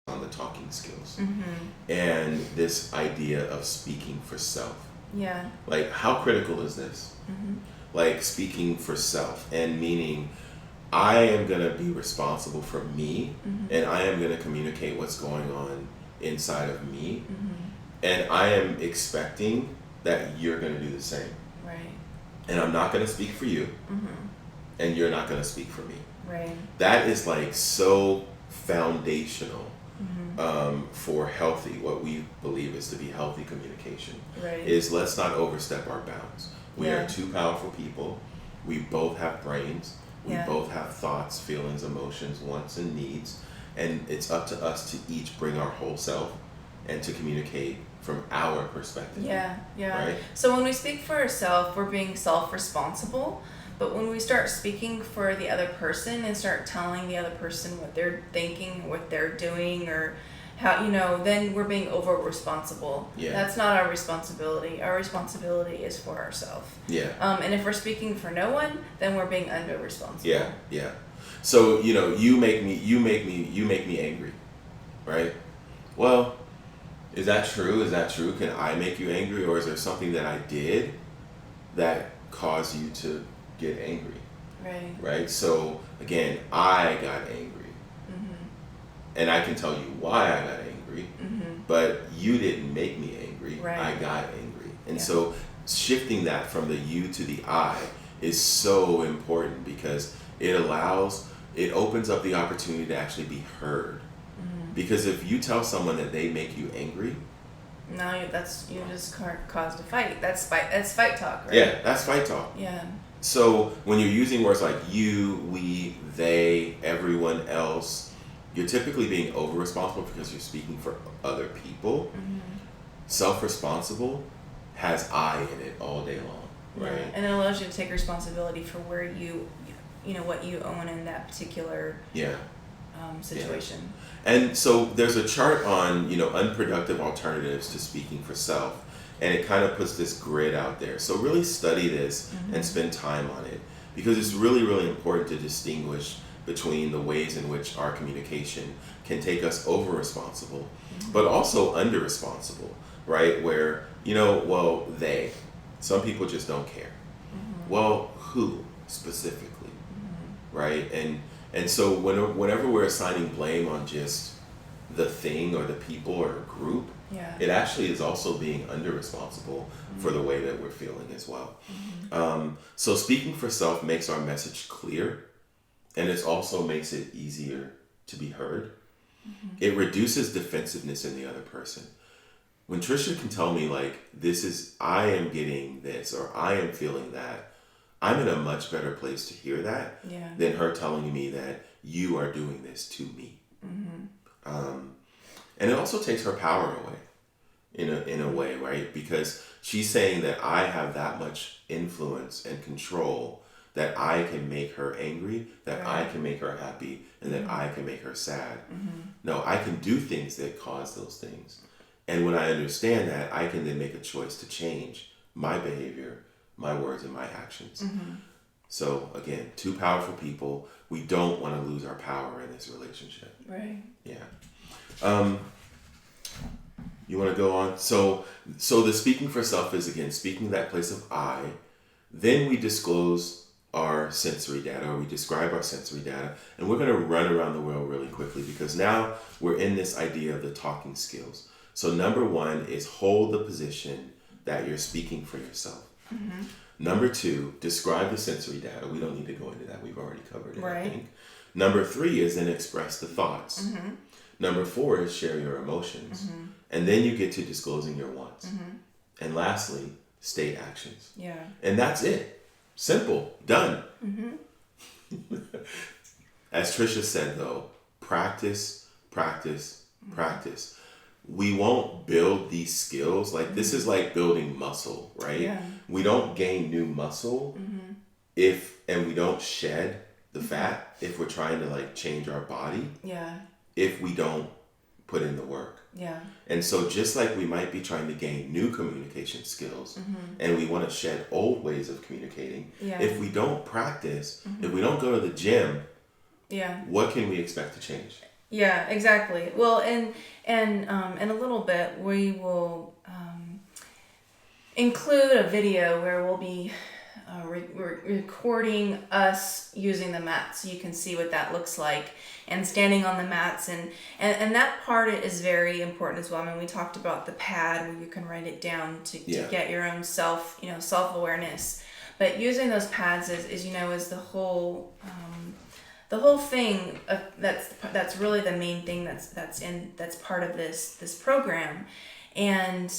on the talking skills and this idea of speaking for self. Yeah. Like, how critical is this? Like, speaking for self, and meaning I am going to be responsible for me, and I am going to communicate what's going on inside of me, and I am expecting that you're going to do the same. Right. And I'm not going to speak for you, and you're not going to speak for me. Right. That is like so foundational for healthy, what we believe is to be healthy communication. Right. Is let's not overstep our bounds. We Yeah. are two powerful people. We both have brains. We Yeah. both have thoughts, feelings, emotions, wants, and needs. And it's up to us to each bring our whole self and to communicate from our perspective. Yeah, yeah. Right? So when we speak for ourselves, we're being self-responsible. But when we start speaking for the other person and start telling the other person what they're thinking, what they're doing, or how, then we're being over-responsible. Yeah. That's not our responsibility. Our responsibility is for ourselves. Yeah. And if we're speaking for no one, then we're being under-responsible. Yeah, yeah. So, you make me angry, right? Well, is that true? Is that true? Can I make you angry, or is there something that I did that caused you to get angry? Right. Right? So, again, I got angry. And I can tell you why I got angry, but you didn't make me angry. Right. I got angry. And Yeah. so shifting that from the you to the I is so important, because it opens up the opportunity to actually be heard. Because if you tell someone that they make you angry, No, you just caused a fight. That's fight talk, right? yeah, that's fight talk. Yeah. So when you're using words like you, we, they, everyone else, you're typically being over-responsible because you're speaking for other people. Self-responsible has I in it all day long, right? Yeah. And it allows you to take responsibility for where what you own in that particular situation. Yeah. And so there's a chart on, unproductive alternatives to speaking for self, and it kind of puts this grid out there. So really study this and spend time on it, because it's really, really important to distinguish between the ways in which our communication can take us over responsible, but also under responsible, right? Where, they, some people just don't care. Well, who specifically, right? And so whenever we're assigning blame on just the thing or the people or a group, it actually is also being under responsible for the way that we're feeling as well. So speaking for self makes our message clear, and it also makes it easier to be heard. It reduces defensiveness in the other person. When Trisha can tell me, like, I am getting this, or I am feeling that, I'm in a much better place to hear that than her telling me that you are doing this to me. And it also takes her power away in a way, right? Because she's saying that I have that much influence and control, that I can make her angry, that I can make her happy, and that I can make her sad. No, I can do things that cause those things. And when I understand that, I can then make a choice to change my behavior, my words, and my actions. So again, two powerful people. We don't want to lose our power in this relationship. Right. Yeah. You want to go on? So the speaking for self is, again, speaking that place of I. Then we disclose our sensory data, or we describe our sensory data, and we're going to run around the world really quickly, because now we're in this idea of the talking skills. So number one is hold the position that you're speaking for yourself. Number two, describe the sensory data. We don't need to go into that. We've already covered it, I think. Number three is then express the thoughts. Number four is share your emotions. And then you get to disclosing your wants. And lastly, state actions. Yeah. And that's it. Simple. Done. As Trisha said, though, practice, practice, practice. We won't build these skills. Like, this is like building muscle, right? Yeah. We don't gain new muscle and we don't shed the fat if we're trying to, like, change our body. Yeah. If we don't put in the work. Yeah. And so just like we might be trying to gain new communication skills and we want to shed old ways of communicating, if we don't practice, if we don't go to the gym, what can we expect to change? Yeah, exactly. Well, and in a little bit we will include a video where we'll be recording us using the mats, so you can see what that looks like, and standing on the mats, and that part is very important as well. I mean, we talked about the pad where you can write it down to get your own self-awareness, but using those pads is the whole thing. That's really the main thing that's part of this program. And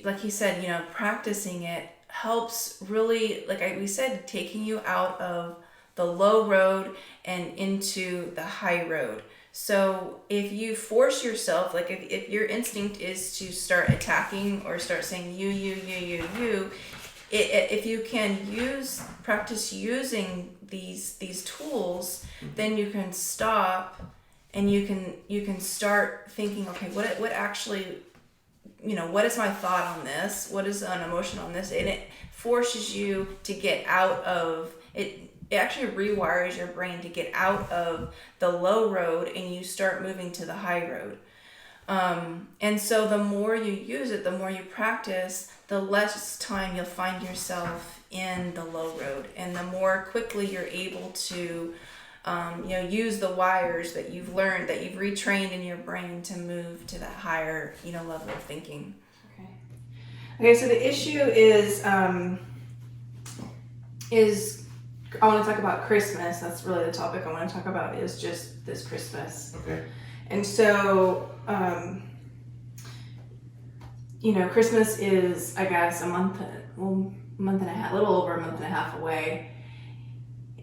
like he said, practicing it helps really, like we said, taking you out of the low road and into the high road. So if you force yourself, like if your instinct is to start attacking or start saying you, if you can practice using these tools, then you can stop and you can start thinking, okay, what actually, what is my thought on this? What is an emotion on this? And it forces you to get out of it. It actually rewires your brain to get out of the low road and you start moving to the high road. And so the more you use it, the more you practice, the less time you'll find yourself in the low road, and the more quickly you're able to use the wires that you've learned, that you've retrained in your brain to move to that higher, level of thinking. Okay, so the issue is I want to talk about Christmas. That's really the topic I want to talk about, is just this Christmas. Okay. And so, Christmas is, I guess, a month and a half, a little over a month and a half away.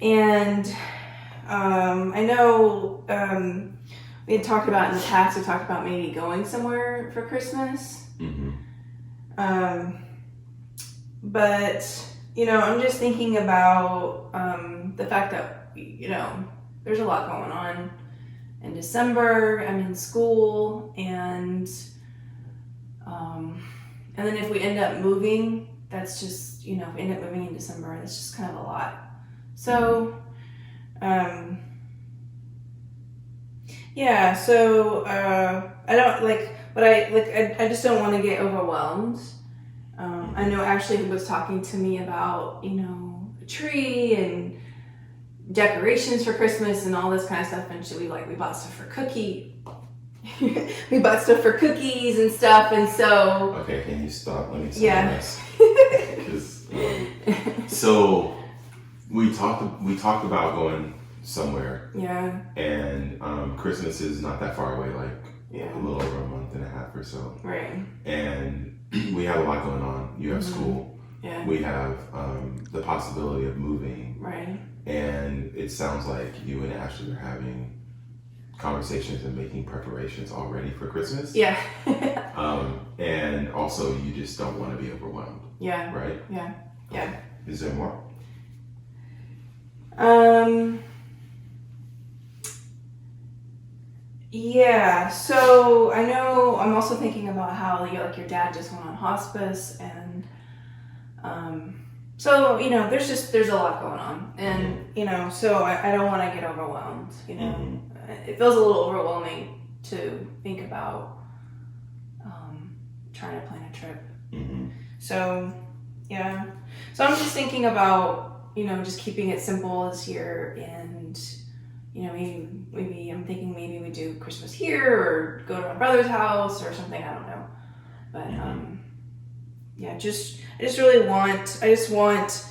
And I know we had talked about in the past, we talked about maybe going somewhere for Christmas. Mm-hmm. But, I'm just thinking about the fact that, there's a lot going on in December. I'm in school, and then if we end up moving, that's just, if we end up moving in December, that's just kind of a lot. So, I don't I just don't want to get overwhelmed. I know Ashley was talking to me about, a tree and decorations for Christmas and all this kind of stuff, and we bought stuff for we bought stuff for cookies and stuff, and so. Okay, can you stop? Let me say this. So we talked about going somewhere. Yeah. And Christmas is not that far away, like a little over a month and a half or so. Right. And we have a lot going on. You have school. Yeah. We have the possibility of moving. Right. And it sounds like you and Ashley are having conversations and making preparations already for Christmas. Yeah. And also you just don't want to be overwhelmed. Yeah. Right? Yeah. Yeah. Is there more? Yeah, so I know I'm also thinking about how your dad just went on hospice, and so there's a lot going on, and so I don't want to get overwhelmed. It feels a little overwhelming to think about trying to plan a trip. Mm-hmm. So I'm just thinking about just keeping it simple this year, and maybe I'm thinking maybe we do Christmas here or go to my brother's house or something. I don't know, but I just want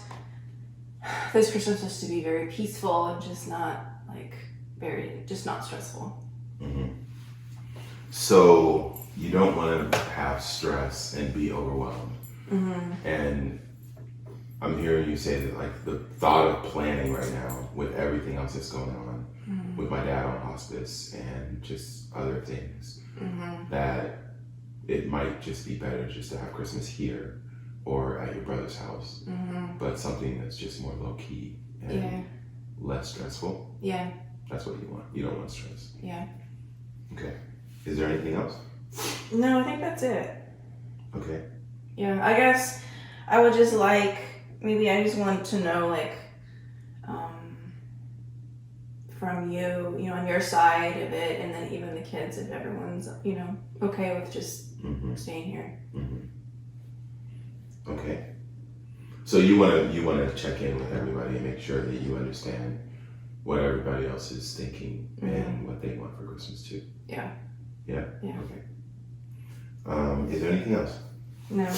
this Christmas just to be very peaceful and just not not stressful. Mm-hmm. So you don't want to have stress and be overwhelmed. Mm-hmm. And I'm hearing you say that, like, the thought of planning right now with everything else that's going on, Mm-hmm. with my dad on hospice and just other things, Mm-hmm. that it might just be better just to have Christmas here or at your brother's house, Mm-hmm. but something that's just more low key and less stressful. Yeah. That's what you want. You don't want stress. Yeah. Okay. Is there anything else? No, I think that's it. Okay. Yeah, I guess I would just maybe I just want to know, from you, on your side of it, and then even the kids, if everyone's, okay with just staying here. Okay. So you wanna check in with everybody and make sure that you understand what everybody else is thinking and what they want for Christmas too. Yeah. Yeah. Yeah. Okay. Is there anything else? No.